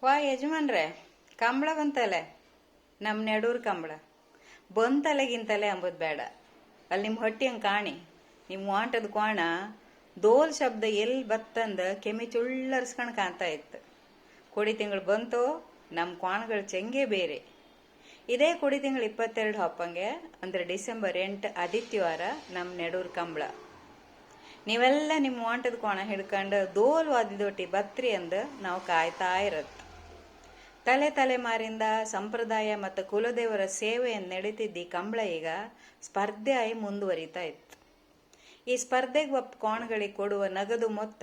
ವಾ ಯಜಮಾನ್ರೆ, ಕಂಬಳ ಬಂತಲೆ, ನಮ್ಮ ನೆಡೂರು ಕಂಬಳ ಬಂತಲೆಗಿಂತಲೇ ಅಂಬುದು ಬೇಡ. ಅಲ್ಲಿ ನಿಮ್ಮ ಹೊಟ್ಟಿ ಹಂಗೆ ಕಾಣಿ, ನಿಮ್ಮ ವಾಂಟದ ಕೋಣ ದೋಲ್ ಶಬ್ದ ಎಲ್ಲಿ ಬತ್ತಂದ ಕೆಮ್ಮಿ ಚುಳ್ಳರ್ಸ್ಕೊಂಡು ಕಾಣ್ತಾ ಇತ್ತು. ಕೊಡಿ ತಿಂಗಳು ಬಂತು, ನಮ್ಮ ಕೋಣಗಳ ಚೆಂಗೆ ಬೇರೆ. ಇದೇ ಕೊಡಿ ತಿಂಗಳು 22 ಹಪ್ಪಂಗೆ ಅಂದ್ರೆ ಡಿಸೆಂಬರ್ 8 ಆದಿತ್ಯವಾರ ನಮ್ಮ ನೆಡೂರು ಕಂಬಳ. ನೀವೆಲ್ಲ ನಿಮ್ಮ ವಾಂಟದ ಕೋಣ ಹಿಡ್ಕೊಂಡು ದೋಲ್ ವಾದಿದೊಟ್ಟಿ ಬತ್ರಿ ಅಂದು ನಾವು ಕಾಯ್ತಾ ಇರತ್ತೆ. ತಲೆಮಾರಿಂದ ಸಂಪ್ರದಾಯ ಮತ್ತು ಕುಲದೇವರ ಸೇವೆಯನ್ನು ನಡೀತಿದ್ದ ಈ ಕಂಬಳ ಈಗ ಸ್ಪರ್ಧೆ ಆಗಿ ಮುಂದುವರಿತಾ ಇತ್ತು. ಈ ಸ್ಪರ್ಧೆಗೆ ಒಪ್ಪ ಕೋಣಗಳಿಗೆ ಕೊಡುವ ನಗದು ಮೊತ್ತ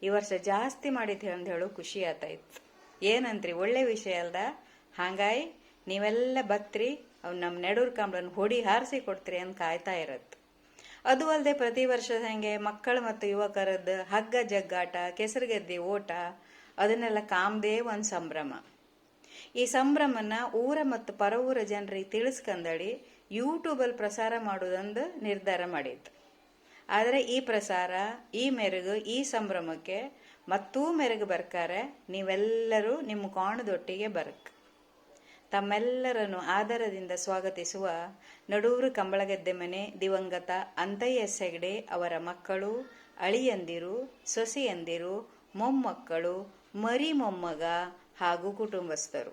ಈ ವರ್ಷ ಜಾಸ್ತಿ ಮಾಡಿದ್ದು ಅಂತ ಹೇಳೋ ಖುಷಿ ಆತಾಯಿತ್ತು. ಏನಂತ್ರಿ, ಒಳ್ಳೆ ವಿಷಯ ಅಲ್ದ? ಹಾಗಾಗಿ ನೀವೆಲ್ಲ ಬತ್ರಿ, ಅವು ನಮ್ಮ ನೆಡೂರು ಕಂಬಳನ ಹೊಡಿ ಹಾರಿಸಿ ಕೊಡ್ತೀರಿ ಅಂತ ಕಾಯ್ತಾ ಇರತ್ತೆ. ಅದು ಅಲ್ಲದೆ ಪ್ರತಿ ವರ್ಷದ ಹಾಗೆ ಮಕ್ಕಳು ಮತ್ತು ಯುವಕರದ್ದು ಹಗ್ಗ ಜಗ್ಗಾಟ, ಕೆಸರುಗೆದ್ದೆ ಓಟ, ಅದನ್ನೆಲ್ಲ ಕಾಮ್ದೇ ಒಂದು ಸಂಭ್ರಮ. ಈ ಸಂಭ್ರಮನ ಊರ ಮತ್ತು ಪರವೂರ ಜನರಿಗೆ ತಿಳಿಸ್ಕಂದಳಿ ಯೂಟ್ಯೂಬಲ್ಲಿ ಪ್ರಸಾರ ಮಾಡೋದೊಂದು ನಿರ್ಧಾರ ಮಾಡಿತ್ತು. ಆದರೆ ಈ ಪ್ರಸಾರ, ಈ ಮೆರುಗು, ಈ ಸಂಭ್ರಮಕ್ಕೆ ಮತ್ತೂ ಮೆರುಗು ಬರ್ಕಾರೆ ನೀವೆಲ್ಲರೂ ನಿಮ್ಮ ಕೋಣದೊಟ್ಟಿಗೆ ಬರಕ್. ತಮ್ಮೆಲ್ಲರನ್ನು ಆದರದಿಂದ ಸ್ವಾಗತಿಸುವ ನಡೂರು ಕಂಬಳಗೆದ್ದೆ ಮನೆ ದಿವಂಗತ ಅಂತಯ್ಯ ಹೆಗ್ಡೆ ಅವರ ಮಕ್ಕಳು, ಅಳಿಯಂದಿರು, ಸೊಸೆಯಂದಿರು, ಮೊಮ್ಮಕ್ಕಳು, ಮರಿ ಮೊಮ್ಮಗ ಹಾಗೂ ಕುಟುಂಬಸ್ಥರು.